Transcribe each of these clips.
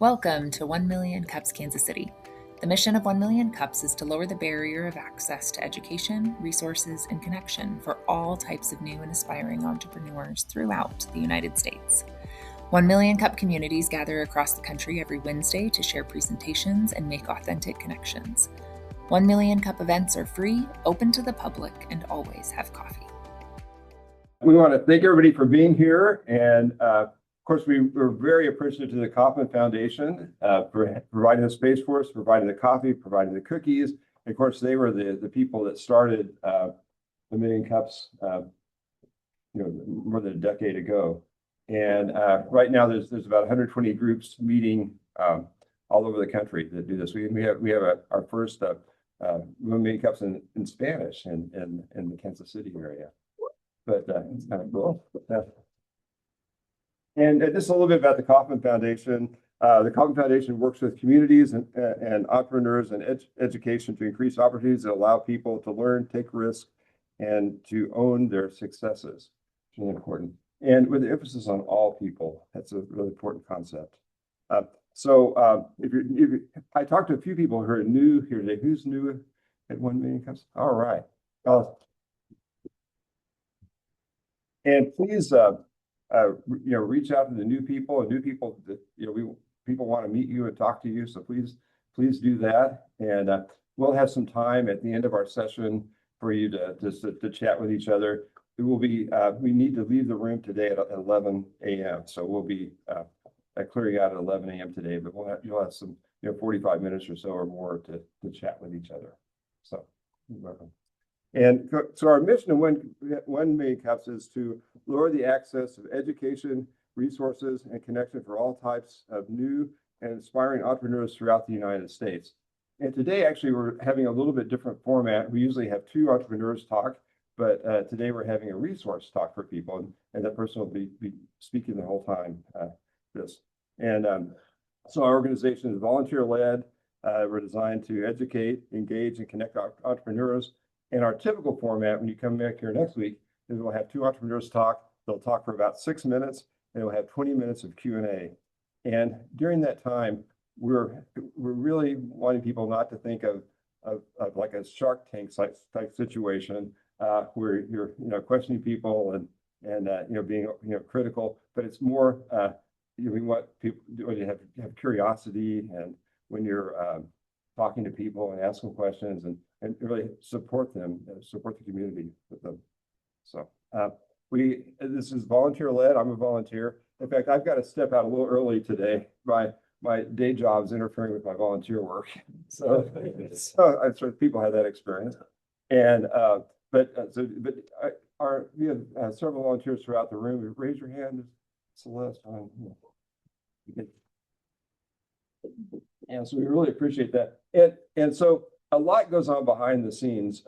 Welcome to 1 Million Cups Kansas City. The mission of 1 Million Cups is to lower the barrier of access to education, resources, and connection for all types of new and aspiring entrepreneurs throughout the United States. 1 Million Cup communities gather across the country every Wednesday to share presentations and make authentic connections. 1 Million Cup events are free, open to the public, and always have coffee. We want to thank everybody for being here, and of course, we're very appreciative to the Kauffman Foundation for providing the space for us, providing the coffee, providing the cookies. And of course, they were the people that started the Million Cups, more than a decade ago. And right now, there's about 120 groups meeting all over the country that do this. We have our first 1 Million Cups in Spanish in the Kansas City area. But it's kind of cool. And just a little bit about the Kauffman Foundation. The Kauffman Foundation works with communities and entrepreneurs and education to increase opportunities that allow people to learn, take risks, and to own their successes. It's really important. And with the emphasis on all people, that's a really important concept. I talked to a few people who are new here today. Who's new at 1 Million Cups? All right. And please, reach out to the new people that people want to meet you and talk to you. So please do that. And we'll have some time at the end of our session for you to chat with each other. It will be we need to leave the room today at 11 a.m. So we'll be clearing out at 11 a.m. today, but you'll have some 45 minutes or so or more to chat with each other. So you're welcome. And so our mission of 1 Million Cups is to lower the access of education, resources, and connection for all types of new and aspiring entrepreneurs throughout the United States. And today, actually, we're having a little bit different format. We usually have 2 entrepreneurs talk, but today we're having a resource talk for people, and that person will be speaking the whole time. So our organization is volunteer-led. We're designed to educate, engage, and connect entrepreneurs. And our typical format, when you come back here next week, is we'll have 2 entrepreneurs talk. They'll talk for about 6 minutes, and we'll have 20 minutes of Q&A. And during that time, we're really wanting people not to think of like a Shark Tank type situation where you're questioning people and being critical. But it's more we want people to have curiosity, and when you're talking to people and asking questions and really support them, support the community with them. So this is volunteer-led. I'm a volunteer. In fact, I've got to step out a little early today. My day job is interfering with my volunteer work. So I'm sure people have that experience. And we have several volunteers throughout the room. Raise your hand, Celeste. And so we really appreciate that. And so a lot goes on behind the scenes.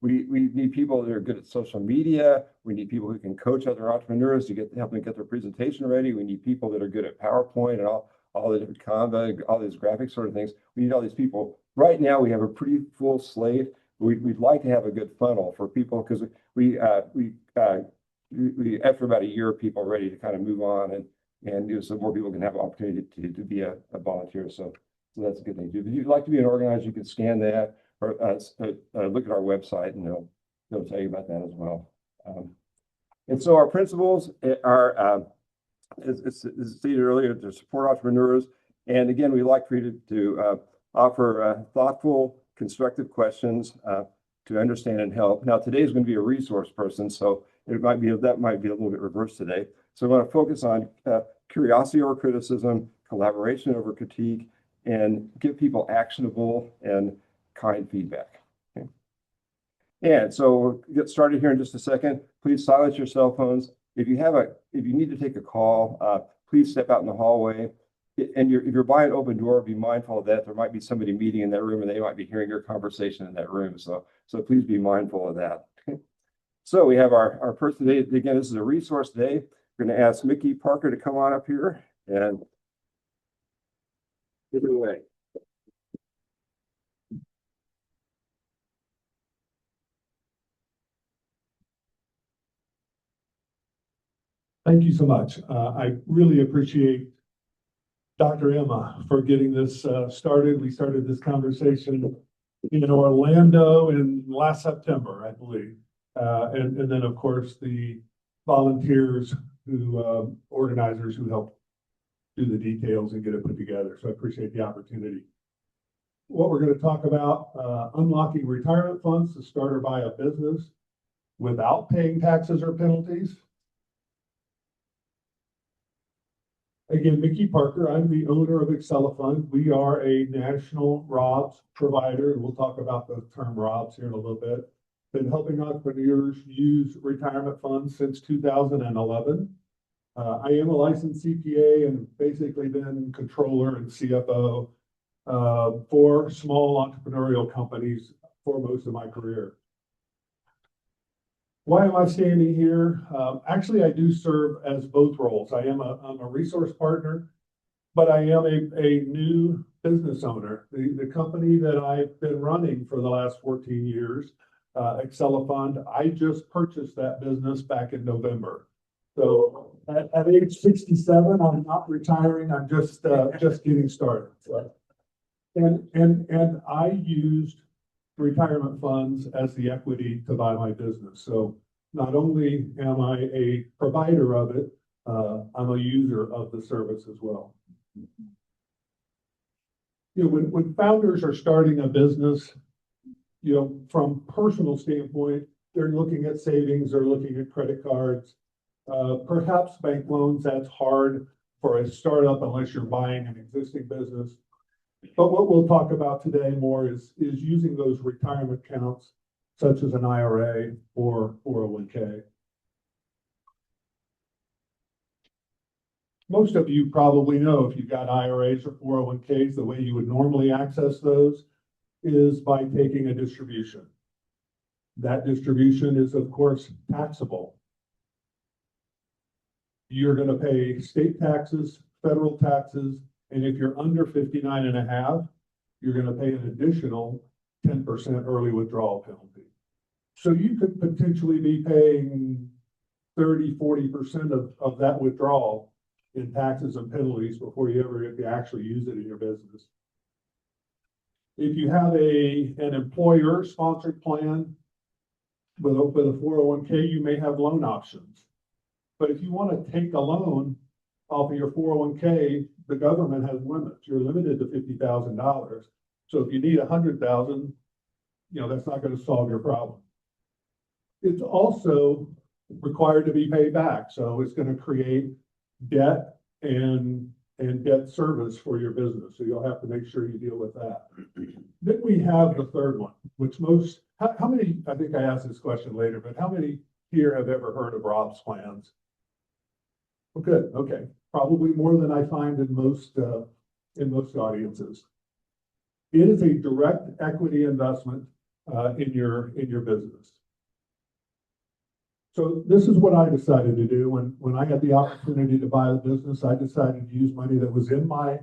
We need people that are good at social media. We need people who can coach other entrepreneurs to help them get their presentation ready. We need people that are good at PowerPoint and all the different Canva, all these graphic sort of things. We need all these people. Right now, we have a pretty full slate. We'd like to have a good funnel for people, because we after about a year, people are ready to kind of move on and so more people can have an opportunity to be a volunteer. So that's a good thing to do. If you'd like to be an organizer, you can scan that or look at our website, and they'll tell you about that as well. And so our principles are, as stated earlier, to support entrepreneurs. And again, we like for you to offer thoughtful, constructive questions to understand and help. Now, today is going to be a resource person, so that might be a little bit reversed today. So we want to focus on curiosity over criticism, collaboration over critique, and give people actionable and kind feedback. Okay. And so we'll get started here in just a second. Please silence your cell phones. If you need to take a call, please step out in the hallway. And if you're by an open door, be mindful of that. There might be somebody meeting in that room, and they might be hearing your conversation in that room. So please be mindful of that. Okay. So we have our person today. Again, this is a resource day. We're going to ask Mickey Parker to come on up here and give it away. Thank you so much. I really appreciate Dr. Emma for getting this started. We started this conversation in Orlando in last September, I believe. And then, of course, the volunteers who, organizers who helped do the details and get it put together. So I appreciate the opportunity. What we're going to talk about, unlocking retirement funds to start or buy a business without paying taxes or penalties. Again, Mickey Parker, I'm the owner of Accelefund. We are a national ROBS provider, and we'll talk about the term ROBS here in a little bit. Been helping entrepreneurs use retirement funds since 2011. I am a licensed CPA and basically been controller and CFO for small entrepreneurial companies for most of my career. Why am I standing here? Actually, I do serve as both roles. I'm a resource partner, but I am a new business owner. The company that I've been running for the last 14 years, Accelefund, I just purchased that business back in November. So at age 67, I'm not retiring. I'm just getting started. So, and I used retirement funds as the equity to buy my business. So not only am I a provider of it, I'm a user of the service as well. You know, when founders are starting a business, you know, from personal standpoint, they're looking at savings, they're looking at credit cards, perhaps bank loans. That's hard for a startup unless you're buying an existing business. But what we'll talk about today more is using those retirement accounts, such as an IRA or 401k. Most of you probably know if you've got IRAs or 401ks, the way you would normally access those is by taking a distribution. That distribution is, of course, taxable. You're going to pay state taxes, federal taxes, and if you're under 59 and a half, you're going to pay an additional 10% early withdrawal penalty. So you could potentially be paying 30, 40% of that withdrawal in taxes and penalties before you ever get to actually use it in your business. If you have an employer sponsored plan with a 401k, you may have loan options. But if you want to take a loan off of your 401k, the government has limits. You're limited to $50,000. So if you need $100,000, you know, that's not going to solve your problem. It's also required to be paid back. So it's going to create debt and debt service for your business. So you'll have to make sure you deal with that. Then we have the third one, which how many, I think I asked this question later, but how many here have ever heard of ROBS plans? Well, good. Okay. Probably more than I find in most audiences. It is a direct equity investment in your business. So this is what I decided to do when I had the opportunity to buy the business. I decided to use money that was in my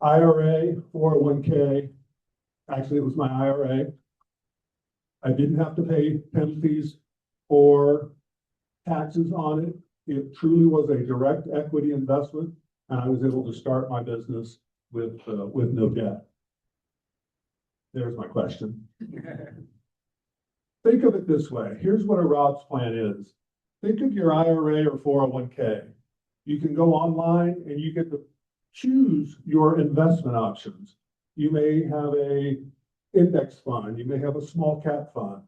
IRA, 401k. Actually, it was my IRA. I didn't have to pay penalties or taxes on it. It truly was a direct equity investment, and I was able to start my business with no debt. There's my question. Think of it this way. Here's what a ROBS plan is. Think of your IRA or 401k. You can go online and you get to choose your investment options. You may have a index fund. You may have a small cap fund.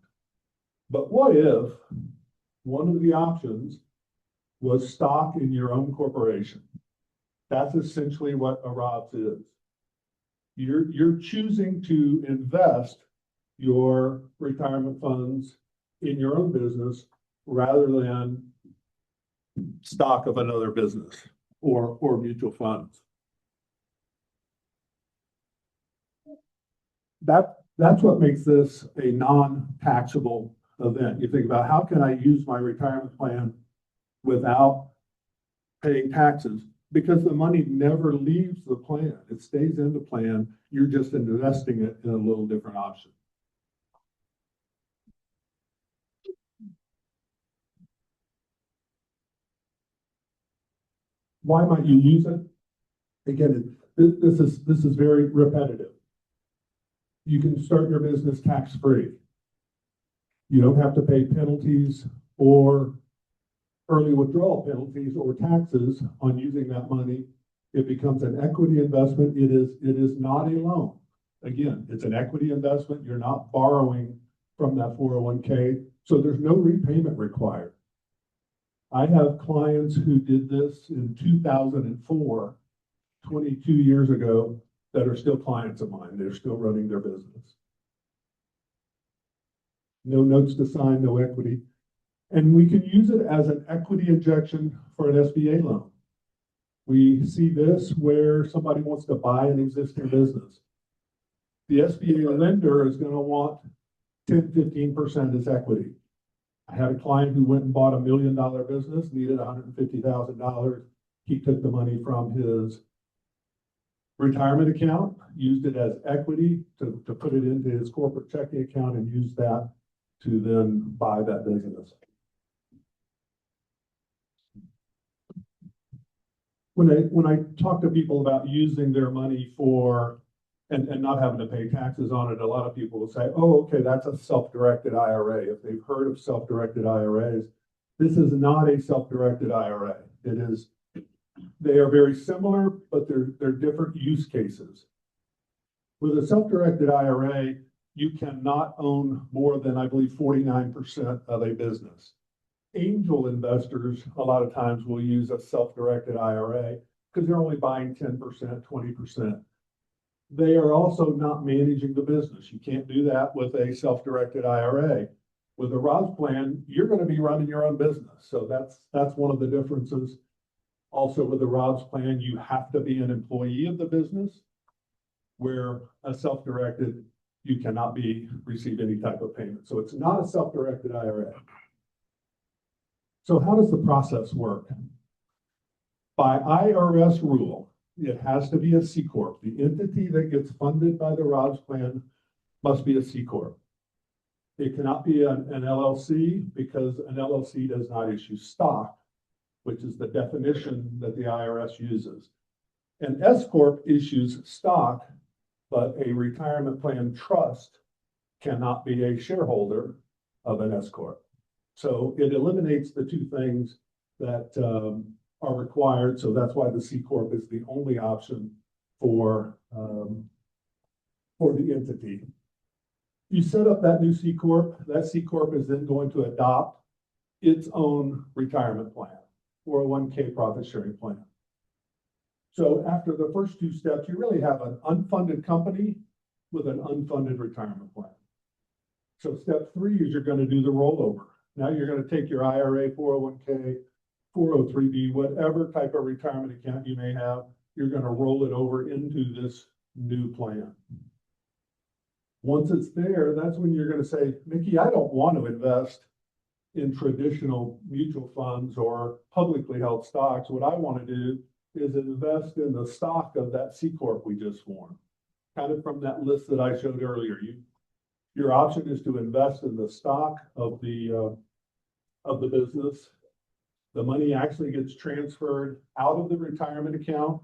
But what if one of the options was stock in your own corporation? That's essentially what a ROBS is. You're choosing to invest your retirement funds in your own business rather than stock of another business or mutual funds. That's what makes this a non-taxable event. You think about, how can I use my retirement plan without paying taxes? Because the money never leaves the plan. It stays in the plan. You're just investing it in a little different option. Why might you use it? Again, This is very repetitive. You can start your business tax-free. You don't have to pay penalties or early withdrawal penalties or taxes on using that money. It becomes an equity investment. It is not a loan. Again, it's an equity investment. You're not borrowing from that 401k, so there's no repayment required. I have clients who did this in 2004, 22 years ago, that are still clients of mine. They're still running their business. No notes to sign, no equity. And we can use it as an equity injection for an SBA loan. We see this where somebody wants to buy an existing business. The SBA lender is going to want 10, 15% as equity. I had a client who went and bought $1 million business, needed $150,000. He took the money from his retirement account, used it as equity to put it into his corporate checking account and use that to then buy that business. When I talk to people about using their money for and not having to pay taxes on it, a lot of people will say, oh, okay, that's a self-directed IRA. If they've heard of self-directed IRAs, this is not a self-directed IRA. They are very similar, but they're different use cases. With a self-directed IRA, you cannot own more than, I believe, 49% of a business. Angel investors, a lot of times, will use a self-directed IRA because they're only buying 10%, 20%. They are also not managing the business. You can't do that with a self-directed IRA. With a ROS plan, you're going to be running your own business. So that's one of the differences. Also, with a ROS plan, you have to be an employee of the business, where a self-directed, you cannot receive any type of payment. So it's not a self-directed IRA. So how does the process work? By IRS rule, it has to be a C Corp. The entity that gets funded by the ROS plan must be a C Corp. It cannot be an LLC because an LLC does not issue stock, which is the definition that the IRS uses. An S Corp issues stock, but a retirement plan trust cannot be a shareholder of an S Corp. So it eliminates the two things that are required. So that's why the C Corp is the only option for the entity. You set up that new C Corp. That C Corp is then going to adopt its own retirement plan, 401k profit sharing plan. So after the first two steps, you really have an unfunded company with an unfunded retirement plan. So step 3 is you're going to do the rollover. Now you're going to take your IRA, 401k, 403b, whatever type of retirement account you may have, you're going to roll it over into this new plan. Once it's there, that's when you're going to say, Mickey, I don't want to invest in traditional mutual funds or publicly held stocks. What I want to do is invest in the stock of that C Corp we just formed. Kind of from that list that I showed earlier. Your option is to invest in the stock of the business. The money actually gets transferred out of the retirement account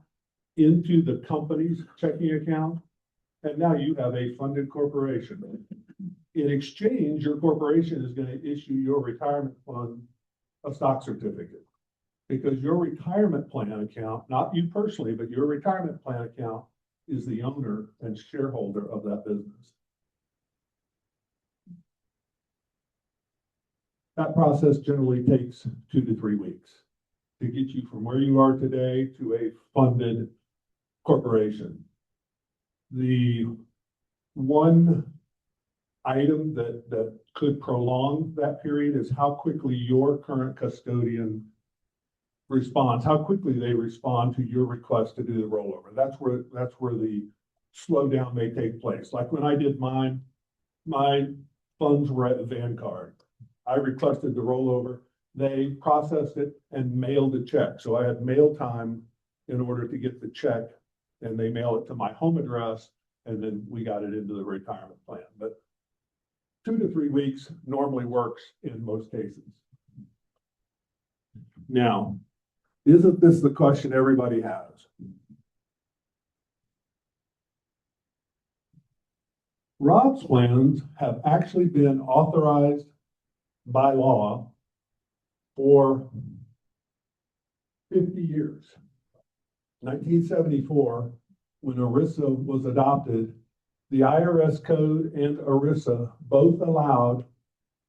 into the company's checking account. And now you have a funded corporation. In exchange, your corporation is going to issue your retirement fund a stock certificate, because your retirement plan account, not you personally, but your retirement plan account is the owner and shareholder of that business. That process generally takes 2 to 3 weeks to get you from where you are today to a funded corporation. The one item that could prolong that period is how quickly your current custodian responds, how quickly they respond to your request to do the rollover. That's where the slowdown may take place. Like when I did mine, my funds were at Vanguard. I requested the rollover. They processed it and mailed a check. So I had mail time in order to get the check, and they mail it to my home address, and then we got it into the retirement plan. But 2 to 3 weeks normally works in most cases. Now, isn't this the question everybody has? Rob's plans have actually been authorized by law for 50 years. 1974, when ERISA was adopted, the IRS code and ERISA both allowed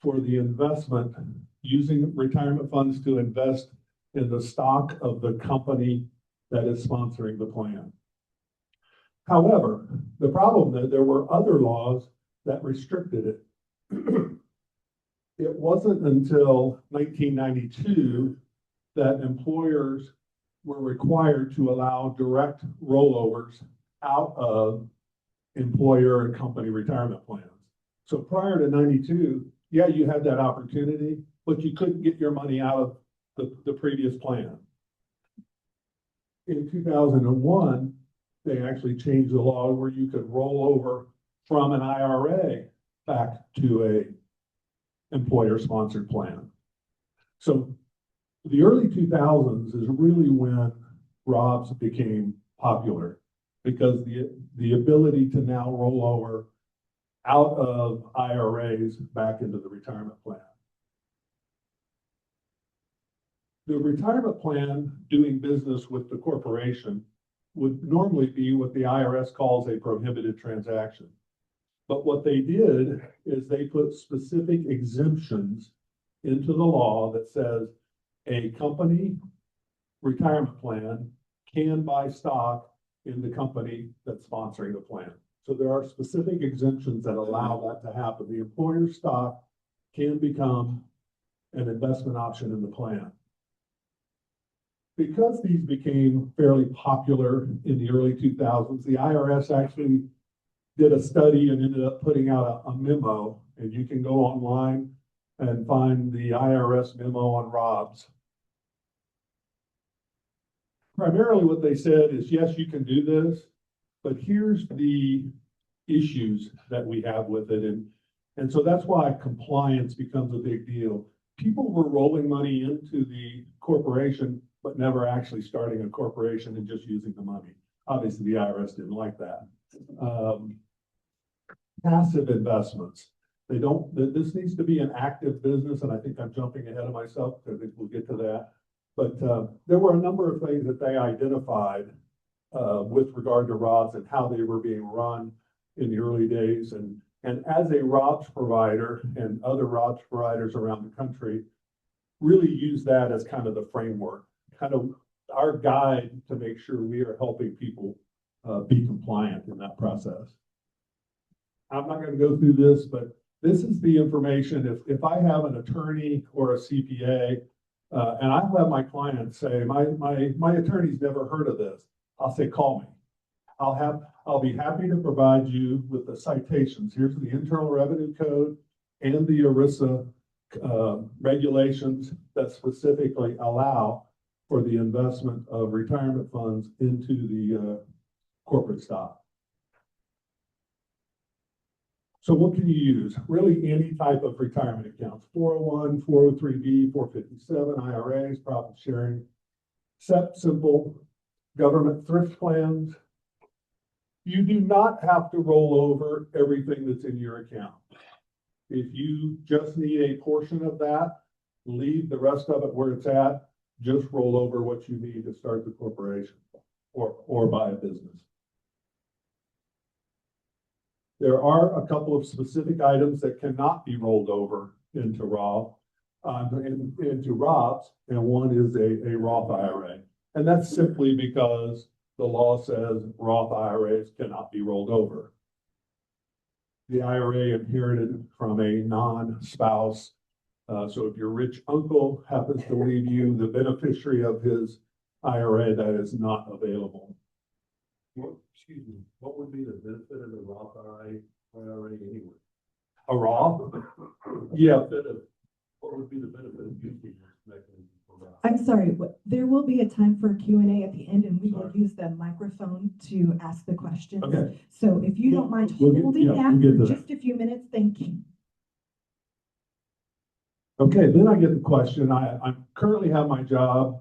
for the investment using retirement funds to invest in the stock of the company that is sponsoring the plan. However, the problem that there were other laws that restricted it. It wasn't until 1992 that employers were required to allow direct rollovers out of employer and company retirement plans. So prior to 92, yeah, you had that opportunity, but you couldn't get your money out of the previous plan. In 2001, they actually changed the law where you could roll over from an IRA back to a employer-sponsored plan. So the early 2000s is really when Robs became popular, because the ability to now roll over out of IRAs back into the retirement plan. The retirement plan doing business with the corporation would normally be what the IRS calls a prohibited transaction. But what they did is they put specific exemptions into the law that says a company retirement plan can buy stock in the company that's sponsoring the plan. So there are specific exemptions that allow that to happen. The employer stock can become an investment option in the plan. Because these became fairly popular in the early 2000s, the IRS actually did a study and ended up putting out a memo, and you can go online and find the IRS memo on Robs. Primarily what they said is, yes, you can do this, but here's the issues that we have with it. And so that's why compliance becomes a big deal. People were rolling money into the corporation, but never actually starting a corporation and just using the money. Obviously, the IRS didn't like that. Passive investments. This needs to be an active business, and I think I'm jumping ahead of myself because I think we'll get to that. But there were a number of things that they identified with regard to Robs and how they were being run in the early days. And as a Robs provider and other Robs providers around the country really use that as kind of the framework, kind of our guide to make sure we are helping people be compliant in that process. I'm not going to go through this, but this is the information. If I have an attorney or a CPA, and I have my clients say, my attorney's never heard of this, I'll say, call me. I'll be happy to provide you with the citations. Here's the Internal Revenue Code and the ERISA regulations that specifically allow for the investment of retirement funds into the corporate stock. So what can you use? Really any type of retirement accounts, 401, 403B, 457, IRAs, profit sharing, simple government thrift plans. You do not have to roll over everything that's in your account. If you just need a portion of that, leave the rest of it where it's at, just roll over what you need to start the corporation or buy a business. There are a couple of specific items that cannot be rolled over into Robs, and one is a Roth IRA. And that's simply because the law says Roth IRAs cannot be rolled over. The IRA inherited from a non-spouse. So if your rich uncle happens to leave you the beneficiary of his IRA, that is not available. Excuse me, what would be the benefit of the Roth IRA anyway? A Roth? Yeah. What would be the benefit of using this mechanism for Roth? I'm sorry, there will be a time for Q&A at the end, and we will use the microphone to ask the questions. Okay. So if you don't mind holding that for just a few minutes, thank you. Okay, then I get the question. I currently have my job.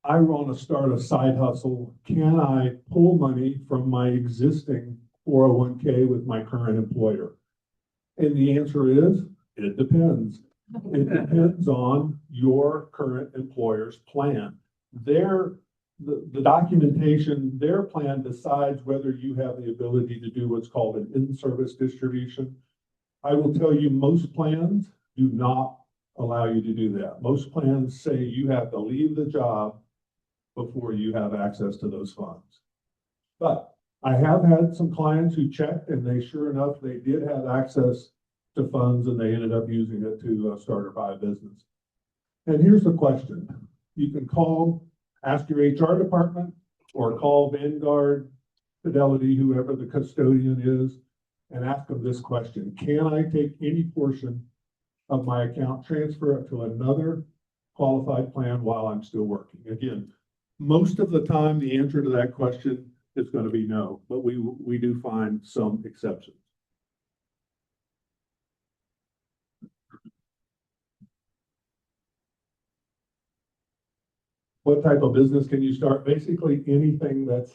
I want to start a side hustle. Can I pull money from my existing 401k with my current employer? And the answer is, it depends. It depends on your current employer's plan. The documentation, their plan decides whether you have the ability to do what's called an in-service distribution. I will tell you, most plans do not allow you to do that. Most plans say you have to leave the job before you have access to those funds. But I have had some clients who checked, and they sure enough, they did have access to funds, and they ended up using it to start or buy a business. And here's the question. You can ask your HR department, or call Vanguard, Fidelity, whoever the custodian is, and ask them this question. Can I take any portion of my account, transfer it to another qualified plan while I'm still working? Again, most of the time, the answer to that question is going to be no, but we do find some exceptions. What type of business can you start? Basically anything that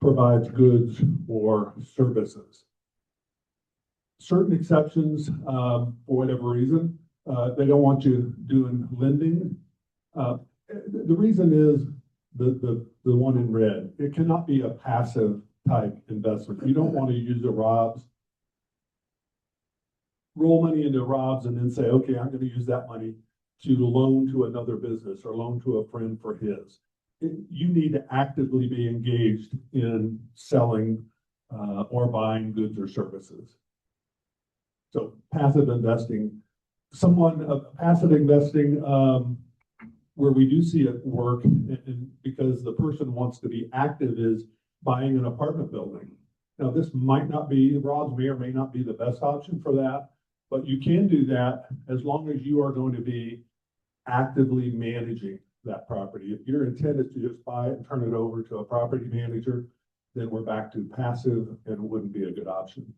provides goods or services. Certain exceptions, for whatever reason, they don't want you doing lending. The reason is the one in red. It cannot be a passive type investment. You don't want to use roll money into Rob's and then say, okay, I'm going to use that money to loan to another business or loan to a friend for his. You need to actively be engaged in selling or buying goods or services. So passive investing, passive investing, where we do see it work, and because the person wants to be active, is buying an apartment building. Now, this might not be, Rob's may or may not be the best option for that, but you can do that as long as you are going to be actively managing that property. If your intent is to just buy it and turn it over to a property manager, then we're back to passive, and it wouldn't be a good option.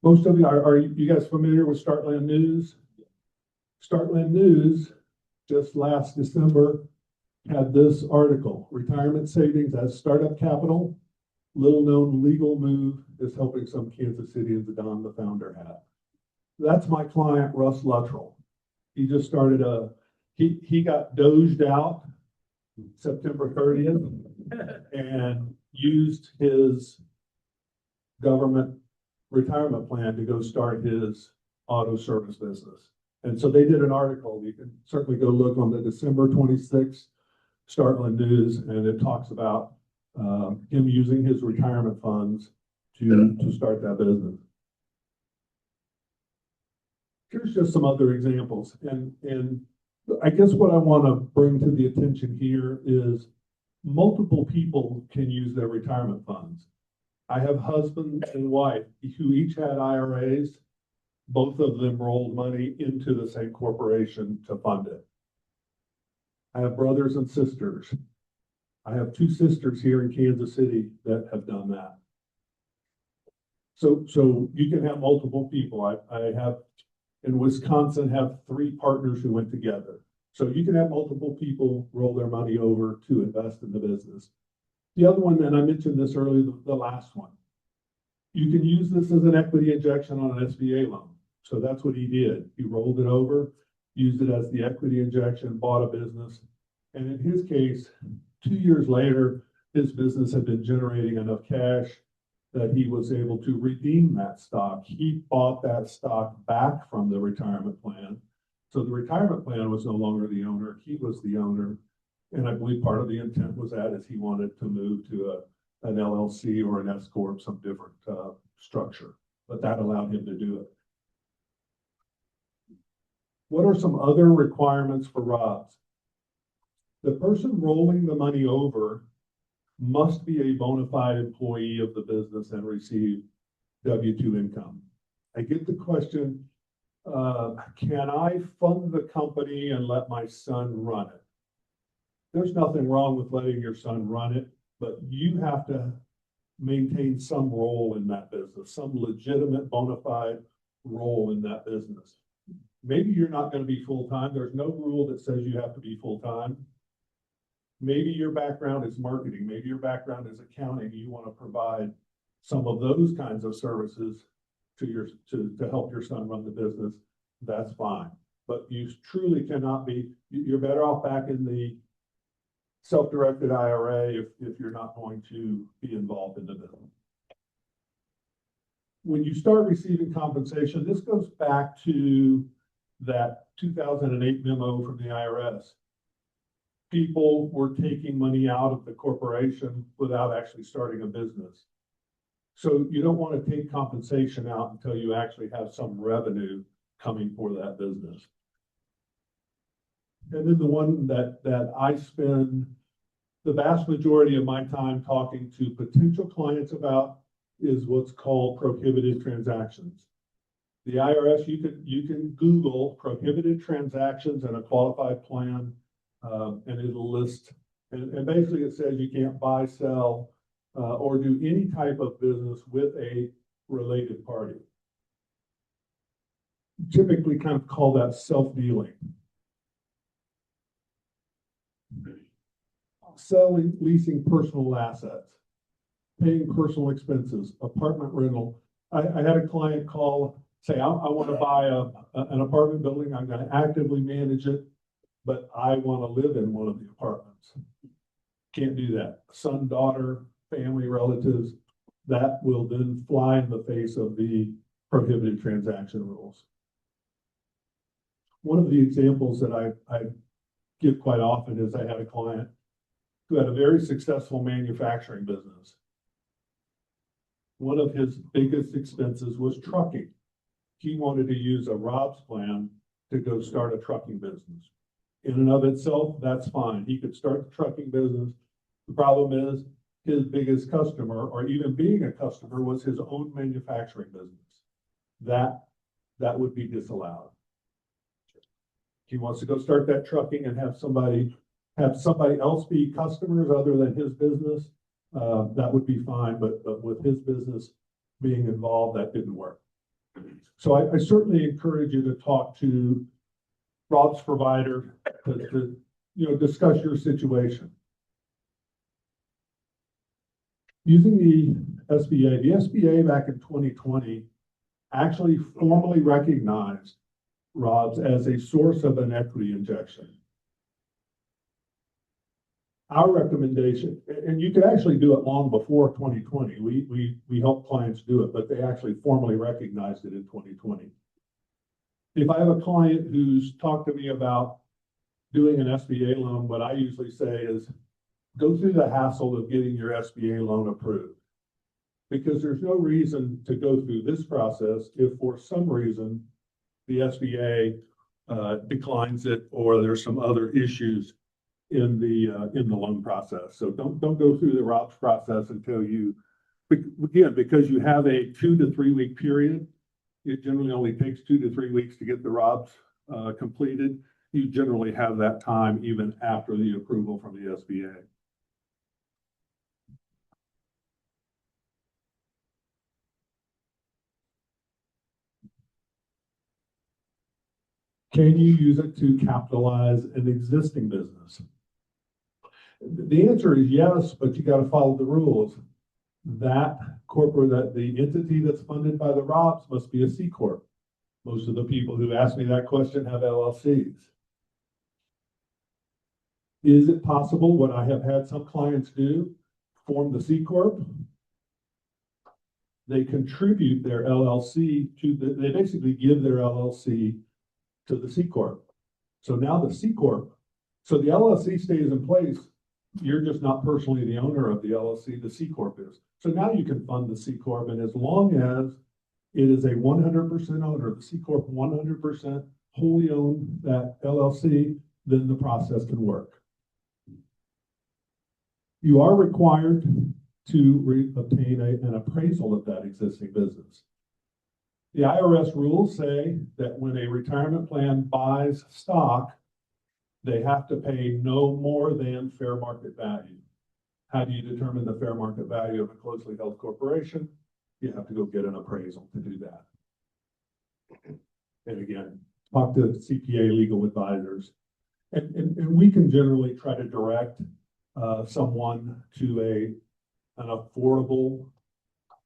Most of you, are you guys familiar with Startland News? Startland News just last December had this article: retirement savings as startup capital, little known legal move is helping some Kansas Cityans, Don, the founder, had. That's my client, Russ Luttrell. He just started he got dozed out September 30th and used his government retirement plan to go start his auto service business. And so they did an article. You can certainly go look on the December 26th Startland News, and it talks about him using his retirement funds to start that business. Here's just some other examples. And I guess what I want to bring to the attention here is multiple people can use their retirement funds. I have husband and wife who each had IRAs. Both of them rolled money into the same corporation to fund it. I have brothers and sisters. I have two sisters here in Kansas City that have done that. So you can have multiple people. I have in Wisconsin have 3 partners who went together. So you can have multiple people roll their money over to invest in the business. The other one, and I mentioned this earlier, the last one, you can use this as an equity injection on an SBA loan. So that's what he did. He rolled it over, used it as the equity injection, bought a business. And in his case, 2 years later, his business had been generating enough cash that he was able to redeem that stock. He bought that stock back from the retirement plan. So the retirement plan was no longer the owner. He was the owner. And I believe part of the intent was that is he wanted to move to an LLC or an S Corp, some different structure, but that allowed him to do it. What are some other requirements for Robs? The person rolling the money over must be a bona fide employee of the business and receive W-2 income. I get the question, can I fund the company and let my son run it? There's nothing wrong with letting your son run it, but you have to maintain some role in that business, some legitimate bona fide role in that business. Maybe you're not going to be full-time. There's no rule that says you have to be full-time. Maybe your background is marketing, maybe your background is accounting, you want to provide some of those kinds of services to help your son run the business, that's fine. But you truly cannot be, you're better off back in the self-directed IRA if you're not going to be involved in the business. When you start receiving compensation, this goes back to that 2008 memo from the IRS. People were taking money out of the corporation without actually starting a business. So you don't want to take compensation out until you actually have some revenue coming for that business. And then the one that I spend the vast majority of my time talking to potential clients about is what's called prohibited transactions. The IRS, you can Google prohibited transactions and a qualified plan, and it'll list, and basically it says you can't buy, sell, or do any type of business with a related party. Typically kind of call that self-dealing. Selling, leasing personal assets, paying personal expenses, apartment rental. I had a client call, say, I want to buy an apartment building. I'm going to actively manage it, but I want to live in one of the apartments. Can't do that. Son, daughter, family, relatives, that will then fly in the face of the prohibited transaction rules. One of the examples that I give quite often is I had a client who had a very successful manufacturing business. One of his biggest expenses was trucking. He wanted to use a Rob's plan to go start a trucking business. In and of itself, that's fine. He could start the trucking business. The problem is his biggest customer, or even being a customer, was his own manufacturing business. That would be disallowed. He wants to go start that trucking and have somebody else be customers other than his business. That would be fine, but with his business being involved, that didn't work. So I certainly encourage you to talk to Rob's provider to discuss your situation. Using the SBA back in 2020 actually formally recognized Rob's as a source of an equity injection. Our recommendation, and you could actually do it long before 2020. We help clients do it, but they actually formally recognized it in 2020. If I have a client who's talked to me about doing an SBA loan, what I usually say is go through the hassle of getting your SBA loan approved, because there's no reason to go through this process if for some reason the SBA declines it or there's some other issues in the loan process. So don't go through the ROPS process until you, again, because you have a 2 to 3 week period. It generally only takes 2 to 3 weeks to get the ROPS completed. You generally have that time even after the approval from the SBA. Can you use it to capitalize an existing business? The answer is yes, but you got to follow the rules. That the entity that's funded by the ROPS must be a C Corp. Most of the people who ask me that question have LLCs. Is it possible, what I have had some clients do, form the C Corp? They contribute their LLC they basically give their LLC to the C Corp. So now the C Corp, so the LLC stays in place. You're just not personally the owner of the LLC, the C Corp is. So now you can fund the C Corp, and as long as it is a 100% owner, the C Corp 100% wholly own that LLC, then the process can work. You are required to obtain an appraisal of that existing business. The IRS rules say that when a retirement plan buys stock, they have to pay no more than fair market value. How do you determine the fair market value of a closely held corporation? You have to go get an appraisal to do that. And again, talk to CPA legal advisors. And we can generally try to direct someone to an affordable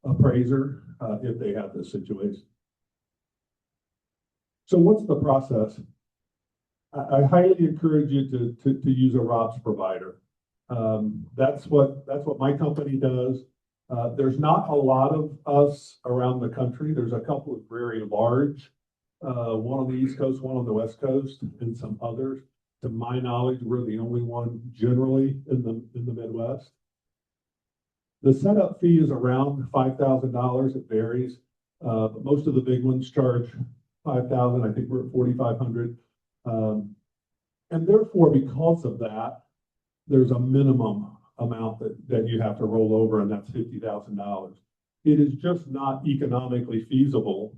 appraiser, if they have this situation. So what's the process? I highly encourage you to use a ROPS provider. That's what my company does. There's not a lot of us around the country. There's a couple of very large, one on the East Coast, one on the West Coast, and some others. To my knowledge, we're the only one generally in the Midwest. The setup fee is around $5,000. It varies. But most of the big ones charge $5,000. I think we're at $4,500. And therefore, because of that, there's a minimum amount that you have to roll over, and that's $50,000. It is just not economically feasible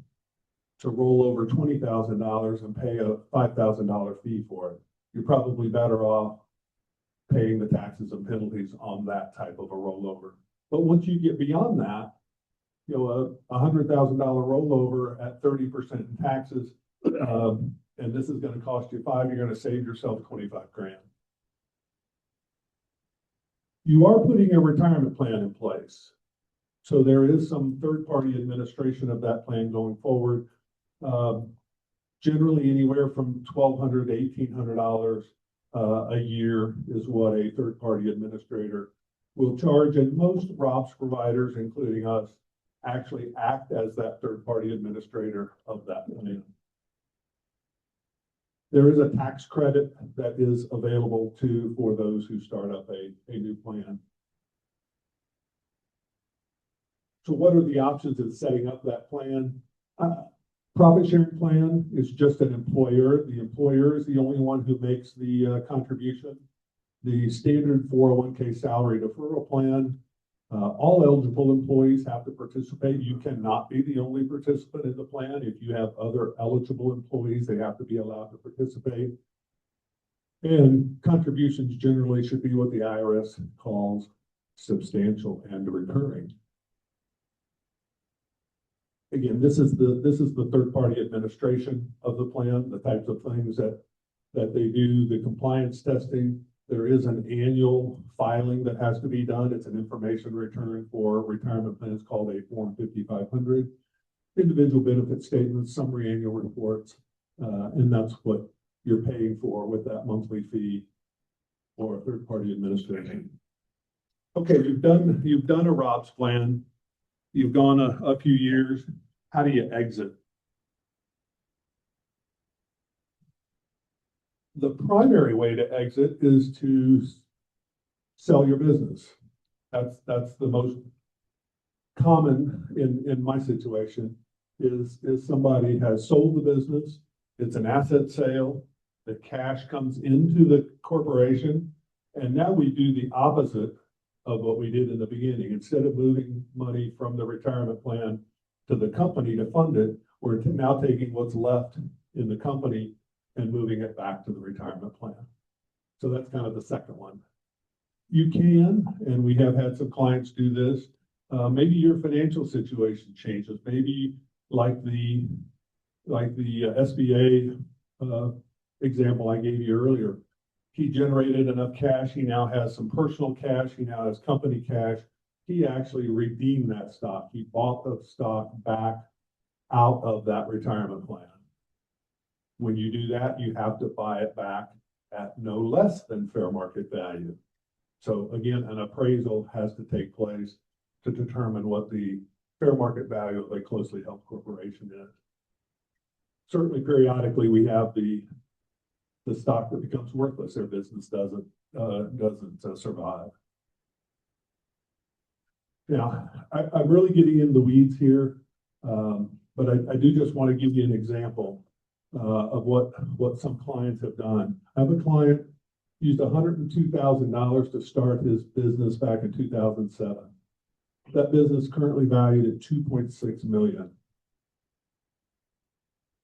to roll over $20,000 and pay a $5,000 fee for it. You're probably better off paying the taxes and penalties on that type of a rollover. But once you get beyond that, you know, a $100,000 rollover at 30% in taxes, and this is going to cost you $5,000, you're going to save yourself $25,000. You are putting a retirement plan in place. So there is some third-party administration of that plan going forward. Generally anywhere from $1,200 to $1,800 a year is what a third-party administrator will charge. And most ROPS providers, including us, actually act as that third-party administrator of that plan. There is a tax credit that is available for those who start up a new plan. So what are the options in setting up that plan? Profit sharing plan is just an employer. The employer is the only one who makes the contribution. The standard 401k salary deferral plan, all eligible employees have to participate. You cannot be the only participant in the plan. If you have other eligible employees, they have to be allowed to participate. And contributions generally should be what the IRS calls substantial and recurring. Again, this is the third-party administration of the plan, the types of things that they do, the compliance testing. There is an annual filing that has to be done. It's an information return for retirement plans called a Form 5500. Individual benefit statements, summary annual reports, and that's what you're paying for with that monthly fee for a third-party administration. Okay, you've done a ROPS plan. You've gone a few years. How do you exit? The primary way to exit is to sell your business. That's the most common in my situation is somebody has sold the business. It's an asset sale. The cash comes into the corporation. And now we do the opposite of what we did in the beginning. Instead of moving money from the retirement plan to the company to fund it, we're now taking what's left in the company and moving it back to the retirement plan. So that's kind of the second one. You can, and we have had some clients do this, maybe your financial situation changes. Maybe like the SBA example I gave you earlier. He generated enough cash. He now has some personal cash. He now has company cash. He actually redeemed that stock. He bought the stock back out of that retirement plan. When you do that, you have to buy it back at no less than fair market value. So again, an appraisal has to take place to determine what the fair market value of a closely held corporation is. Certainly periodically we have the stock that becomes worthless. Their business doesn't survive. Now, I'm really getting in the weeds here, but I do just want to give you an example of what some clients have done. I have a client used $102,000 to start his business back in 2007. That business currently valued at $2.6 million.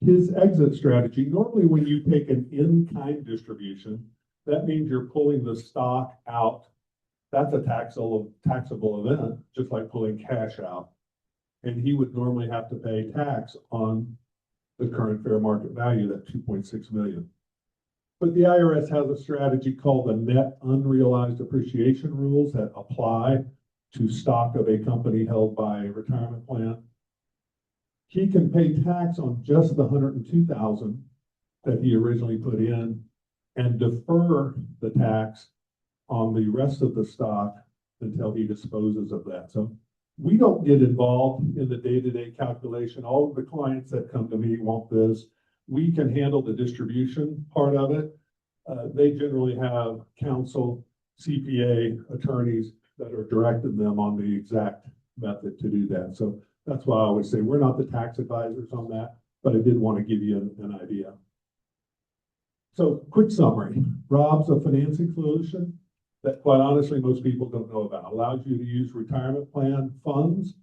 His exit strategy, normally when you take an in-kind distribution, that means you're pulling the stock out. That's a taxable event, just like pulling cash out. And he would normally have to pay tax on the current fair market value, that $2.6 million. But the IRS has a strategy called the net unrealized appreciation rules that apply to stock of a company held by a retirement plan. He can pay tax on just the 102,000 that he originally put in and defer the tax on the rest of the stock until he disposes of that. So we don't get involved in the day-to-day calculation. All of the clients that come to me want this. We can handle the distribution part of it. They generally have counsel, CPA, attorneys that are directing them on the exact method to do that. So that's why I always say we're not the tax advisors on that, but I did want to give you an idea. So quick summary, Rob's a financing solution that quite honestly, most people don't know about. Allows you to use retirement plan funds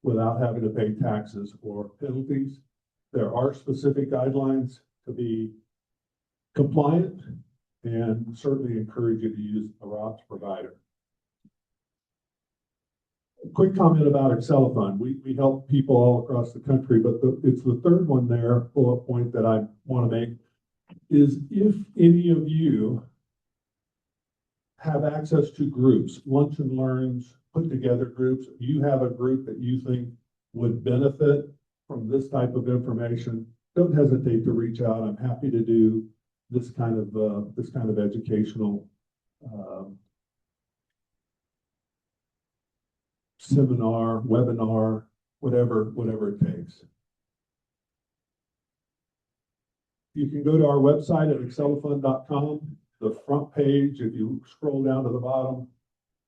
without having to pay taxes or penalties. There are specific guidelines to be compliant and certainly encourage you to use a Rob's provider. A quick comment about Accelefund. We help people all across the country, but it's the third one there, bullet point that I want to make, is if any of you have access to groups, lunch and learns, put together groups, you have a group that you think would benefit from this type of information, don't hesitate to reach out. I'm happy to do this kind of educational seminar, webinar, whatever it takes. You can go to our website at accelefund.com. The front page, if you scroll down to the bottom,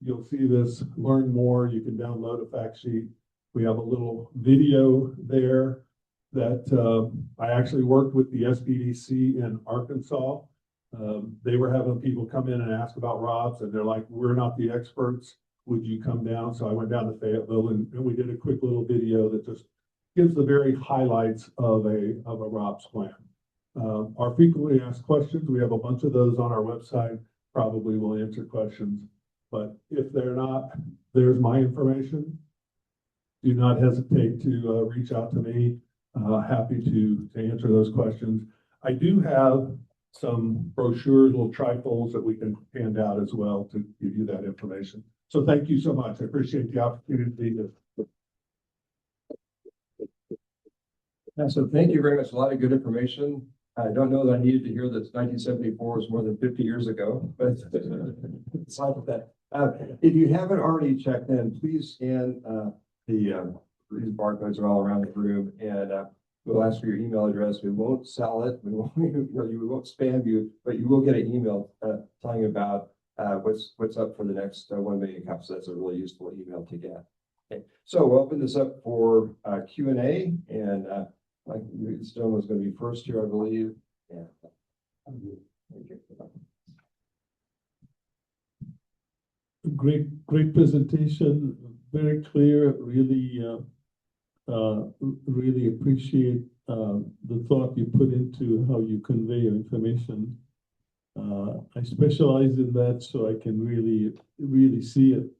you'll see this learn more. You can download a fact sheet. We have a little video there that I actually worked with the SBDC in Arkansas. They were having people come in and ask about Rob's, and they're like, we're not the experts. Would you come down? So I went down to Fayetteville and we did a quick little video that just gives the very highlights of a Rob's plan. Our frequently asked questions, we have a bunch of those on our website, probably will answer questions. But if they're not, there's my information. Do not hesitate to reach out to me. Happy to answer those questions. I do have some brochures, little trifolds that we can hand out as well to give you that information. So thank you so much. I appreciate the opportunity to. Yeah, so thank you very much. A lot of good information. I don't know that I needed to hear that 1974 was more than 50 years ago, but aside from that, if you haven't already checked in, please scan these barcodes are all around the room, and we'll ask for your email address. We won't sell it. We won't spam you, but you will get an email telling you about what's up for the next 1 million cups. So that's a really useful email to get. Okay, so we'll open this up for Q&A, and like this gentleman's going to be first here, I believe. Yeah. Great presentation, very clear, really appreciate the thought you put into how you convey your information. I specialize in that, so I can really see it.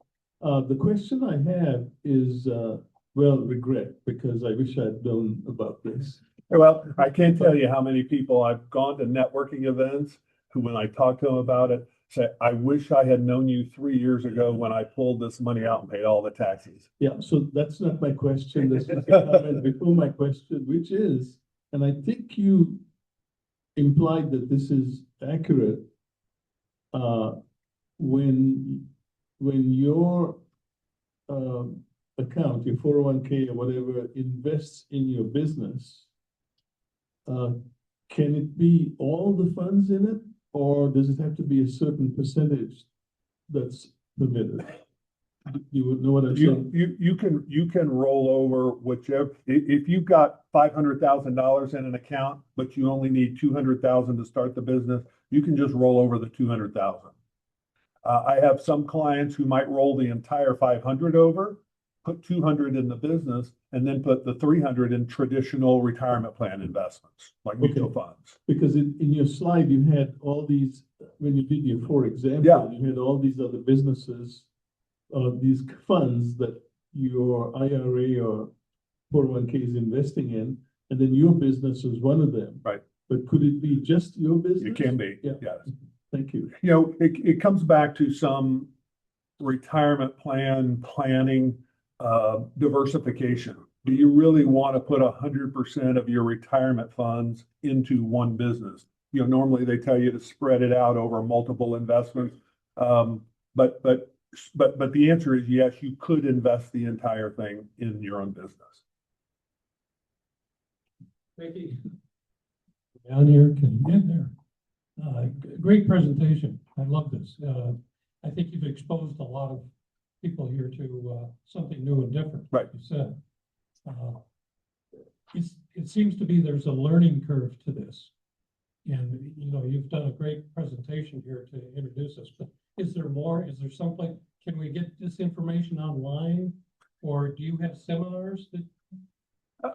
The question I have is, regret, because I wish I'd known about this. Well, I can't tell you how many people I've gone to networking events who, when I talk to them about it, say, I wish I had known you 3 years ago when I pulled this money out and paid all the taxes. Yeah, so that's not my question. That's a comment before my question, which is, and I think you implied that this is accurate. When your account, your 401k or whatever, invests in your business, can it be all the funds in it, or does it have to be a certain percentage that's permitted? You would know what I'm saying? You can roll over whichever. If you've got $500,000 in an account, but you only need 200,000 to start the business, you can just roll over the 200,000. I have some clients who might roll the entire 500 over, put 200 in the business, and then put the 300 in traditional retirement plan investments, like mutual funds. Because in your slide, you had all these, when you did your 4 examples, Yeah. you had all these other businesses, these funds that your IRA or 401k is investing in, and then your business is one of them. Right. but could it be just your business? It can be, Yeah. yes. Thank you. You know, it comes back to some retirement planning, diversification. Do you really want to put 100% of your retirement funds into one business? You know, normally they tell you to spread it out over multiple investments. But the answer is yes, you could invest the entire thing in your own business. Mickey. Down here, can you get there? Great presentation. I love this. I think you've exposed a lot of people here to something new and different. Right. You said. It seems to be there's a learning curve to this. And, you know, you've done a great presentation here to introduce us, but is there more? Is there something? Can we get this information online? Or do you have seminars that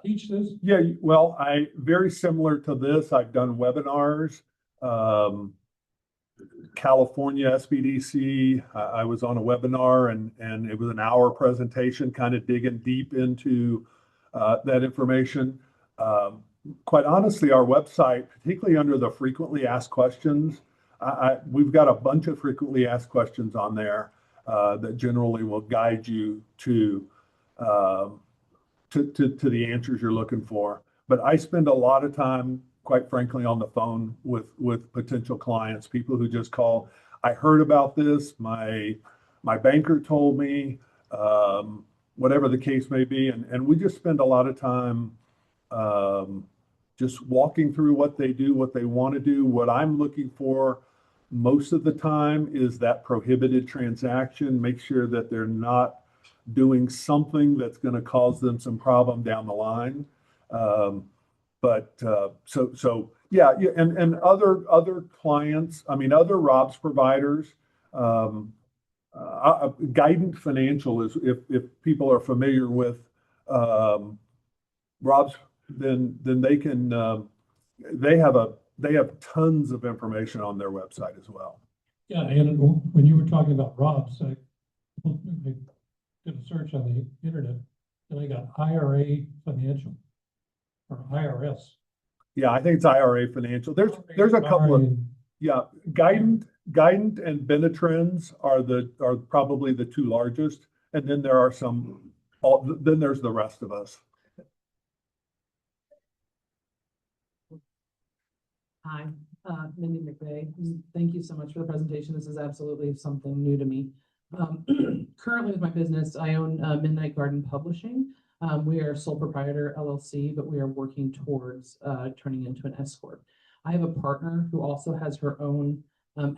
teach this? Yeah, well, very similar to this, I've done webinars. California SBDC, I was on a webinar and it was an hour presentation, kind of digging deep into that information. Quite honestly, our website, particularly under the frequently asked questions, we've got a bunch of frequently asked questions on there that generally will guide you to the answers you're looking for. But I spend a lot of time, quite frankly, on the phone with potential clients, people who just call. I heard about this, my banker told me, whatever the case may be. And we just spend a lot of time just walking through what they do, what they want to do. What I'm looking for most of the time is that prohibited transaction. Make sure that they're not doing something that's going to cause them some problem down the line. So yeah, and other clients, I mean, other ROBS providers, Guidant Financial is, if people are familiar with ROBS, then they can, they have tons of information on their website as well. Yeah, and when you were talking about ROBS, I did a search on the internet and I got IRA Financial or IRS. Yeah, I think it's IRA Financial. There's a couple of, yeah, Guidant and Benetrends are probably the two largest, and then there are then there's the rest of us. Hi, Mindy McVeigh. Thank you so much for the presentation. This is absolutely something new to me. Currently with my business, I own Midnight Garden Publishing. We are sole proprietor LLC, but we are working towards turning into an S Corp. I have a partner who also has her own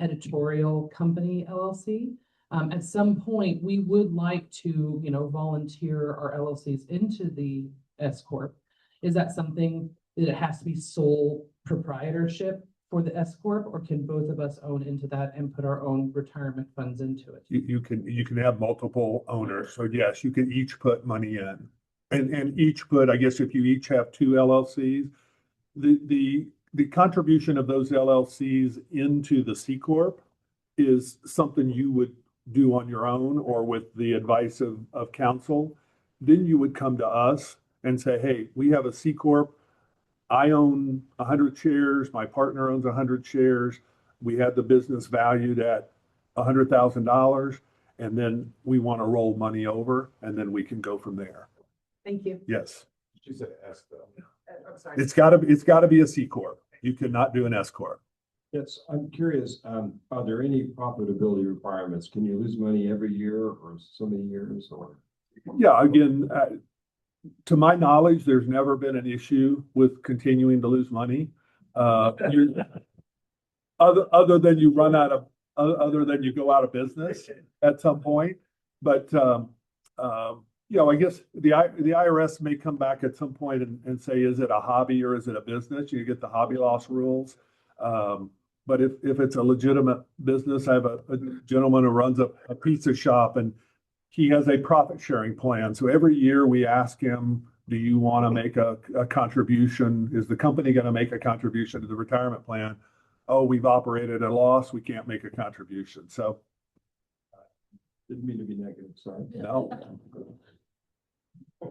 editorial company LLC. At some point, we would like to, you know, volunteer our LLCs into the S Corp. Is that something that it has to be sole proprietorship for the S Corp, or can both of us own into that and put our own retirement funds into it? You can have multiple owners. So yes, you can each put money in. And each put, I guess if you each have two LLCs, the contribution of those LLCs into the C Corp is something you would do on your own or with the advice of counsel. Then you would come to us and say, hey, we have a C Corp. I own 100 shares. My partner owns 100 shares. We had the business valued at $100,000, and then we want to roll money over, and then we can go from there. Thank you. Yes. She said S though. I'm sorry. It's gotta be a C Corp. You cannot do an S Corp. Yes, I'm curious, are there any profitability requirements? Can you lose money every year or so many years or? Yeah, again, to my knowledge, there's never been an issue with continuing to lose money. Other than you go out of business at some point. But you know, I guess the IRS may come back at some point and say, is it a hobby or is it a business? You get the hobby loss rules. But if it's a legitimate business, I have a gentleman who runs a pizza shop and he has a profit sharing plan. So every year we ask him, do you want to make a contribution? Is the company going to make a contribution to the retirement plan? Oh, we've operated at a loss. We can't make a contribution. So. Didn't mean to be negative, sorry. No.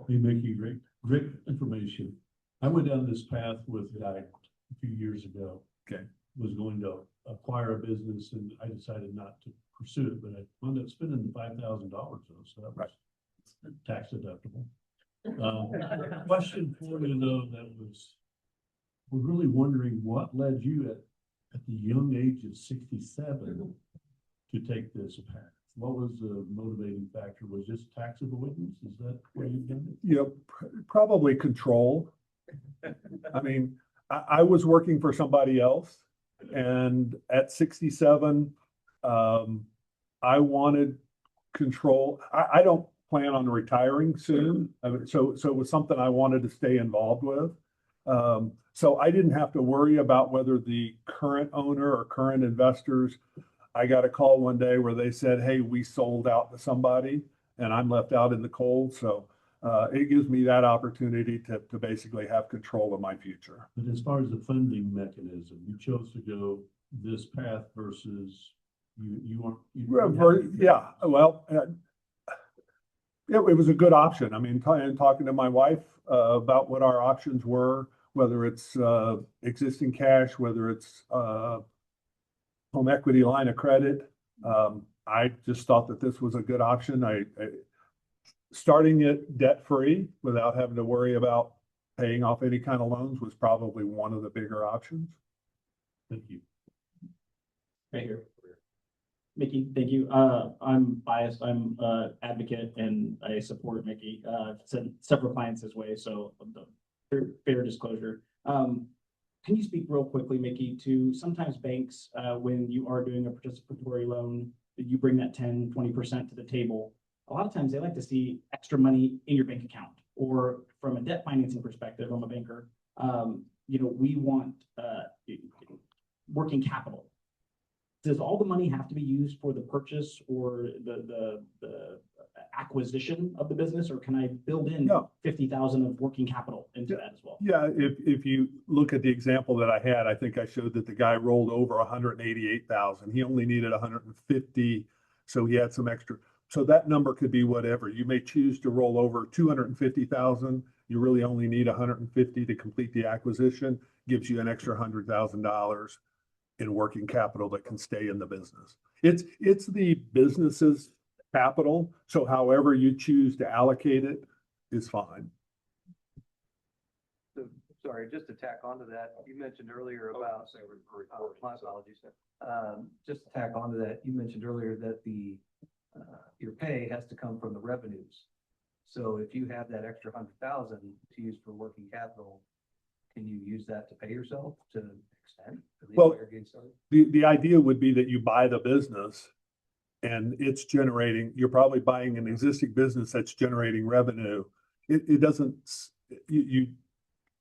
You're making great information. I went down this path with a few years ago. Okay. Was going to acquire a business and I decided not to pursue it, but I wound up spending the $5,000 though, so that was tax deductible. Question for you though, we're really wondering what led you at the young age of 67 to take this path? What was the motivating factor? Was just tax avoidance? Is that where you've done it? You know, probably control. I mean, I was working for somebody else, and at 67, I wanted control. I don't plan on retiring soon, I mean, so it was something I wanted to stay involved with. So I didn't have to worry about whether the current owner or current investors. I got a call one day where they said, "Hey, we sold out to somebody," and I'm left out in the cold. So it gives me that opportunity to basically have control of my future. But as far as the funding mechanism, you chose to go this path versus you weren't. Yeah, well, it was a good option. I mean, and talking to my wife about what our options were, whether it's existing cash, whether it's home equity line of credit. I just thought that this was a good option. Starting it debt-free without having to worry about paying off any kind of loans was probably one of the bigger options. Thank you. Right here. Mickey, thank you. I'm biased. I'm advocate and I support Mickey. Sent several clients this way, so fair disclosure. Can you speak real quickly, Mickey, to sometimes banks, when you are doing a participatory loan, you bring that 10, 20% to the table. A lot of times they like to see extra money in your bank account, or from a debt financing perspective, I'm a banker. We want working capital. Does all the money have to be used for the purchase or the acquisition of the business, or can I build in No. 50,000 of working capital into that as well? Yeah, if you look at the example that I had, I think I showed that the guy rolled over 188,000. He only needed 150, so he had some extra. So that number could be whatever. You may choose to roll over 250,000. You really only need 150 to complete the acquisition. Gives you an extra $100,000 in working capital that can stay in the business. It's the business's capital, so however you choose to allocate it is fine. So, sorry, just to tack onto that, you mentioned earlier about, my apologies. Just to tack onto that, you mentioned earlier that your pay has to come from the revenues. So if you have that extra 100,000 to use for working capital, can you use that to pay yourself to an extent? Well, the idea would be that you buy the business and it's generating, you're probably buying an existing business that's generating revenue. It doesn't, you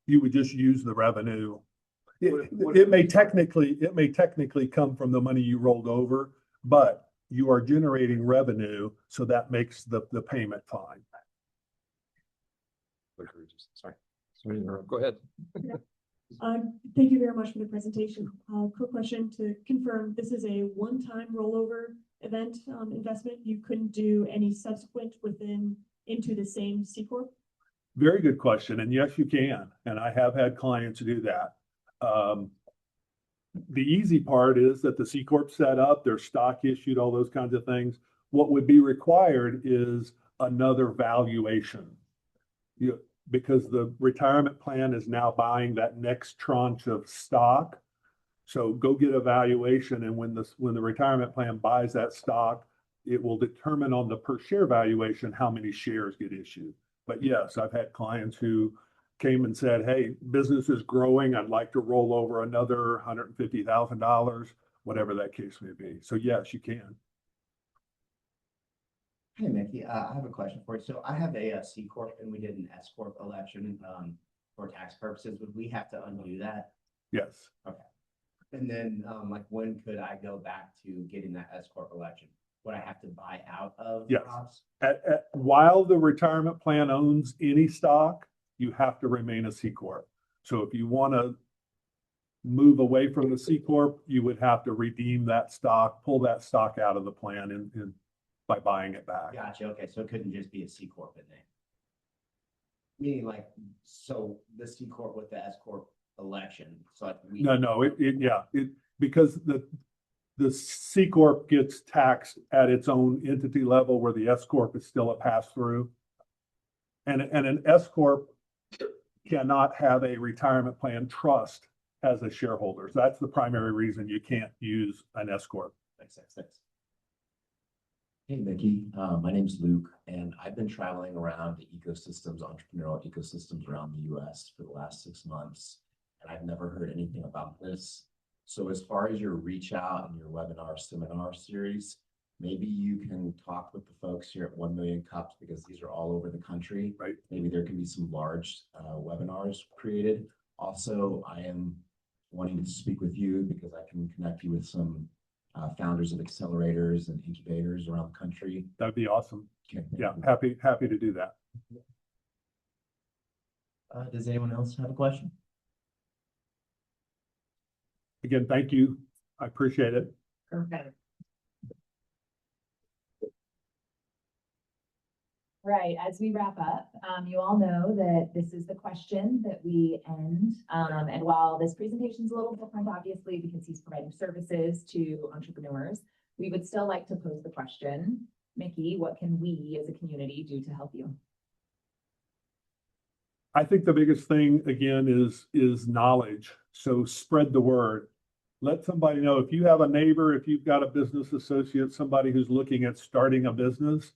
would just use the revenue. It may technically come from the money you rolled over, but you are generating revenue, so that makes the payment fine. Sorry, go ahead. Thank you very much for the presentation. Quick question to confirm, this is a one-time rollover event investment. You couldn't do any subsequent into the same C Corp? Very good question. And yes, you can. And I have had clients do that. The easy part is that the C Corp set up, their stock issued, all those kinds of things. What would be required is another valuation. Because the retirement plan is now buying that next tranche of stock. So go get a valuation, and when the retirement plan buys that stock, it will determine on the per share valuation how many shares get issued. But yes, I've had clients who came and said, "Hey, business is growing. I'd like to roll over another $150,000, whatever that case may be." So yes, you can. Hey, Mickey, I have a question for you. So I have a C Corp and we did an S Corp election for tax purposes. Would we have to undo that? Yes. Okay. And then when could I go back to getting that S Corp election? Would I have to buy out of? Yes. While the retirement plan owns any stock, you have to remain a C Corp. So if you want to move away from the C Corp, you would have to redeem that stock, pull that stock out of the plan and by buying it back. Gotcha. Okay. So it couldn't just be a C Corp in there. Meaning so the C Corp with the S Corp election, so like we. No, because the C Corp gets taxed at its own entity level where the S Corp is still a pass-through. And an S Corp cannot have a retirement plan trust as a shareholder. So that's the primary reason you can't use an S Corp. Makes sense, thanks. Hey, Mickey, my name's Luke, and I've been traveling around the ecosystems, entrepreneurial ecosystems around the US for the last 6 months, and I've never heard anything about this. So as far as your reach out and your webinar seminar series, maybe you can talk with the folks here at 1 Million Cups, because these are all over the country. Right. Maybe there can be some large webinars created. Also, I am wanting to speak with you because I can connect you with some founders of accelerators and incubators around the country. That'd be awesome. Okay, Yeah, happy to do that. Does anyone else have a question? Again, thank you. I appreciate it. Perfect. Right, as we wrap up, you all know that this is the question that we end. And while this presentation is a little different, obviously, because he's providing services to entrepreneurs, we would still like to pose the question, Mickey, what can we as a community do to help you? I think the biggest thing, again, is knowledge. So spread the word. Let somebody know. If you have a neighbor, if you've got a business associate, somebody who's looking at starting a business,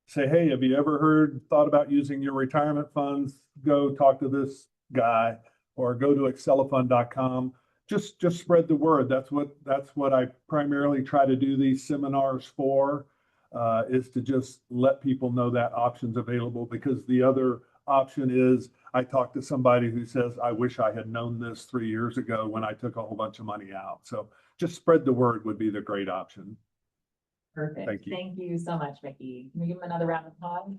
say, hey, have you ever thought about using your retirement funds? Go talk to this guy, or go to Accelefund.com. Just spread the word. That's what I primarily try to do these seminars for, is to just let people know that option's available, because the other option is I talk to somebody who says, I wish I had known this 3 years ago when I took a whole bunch of money out. So just spread the word would be the great option. Perfect. Thank you. Thank you so much, Mickey. Can we give him another round of applause?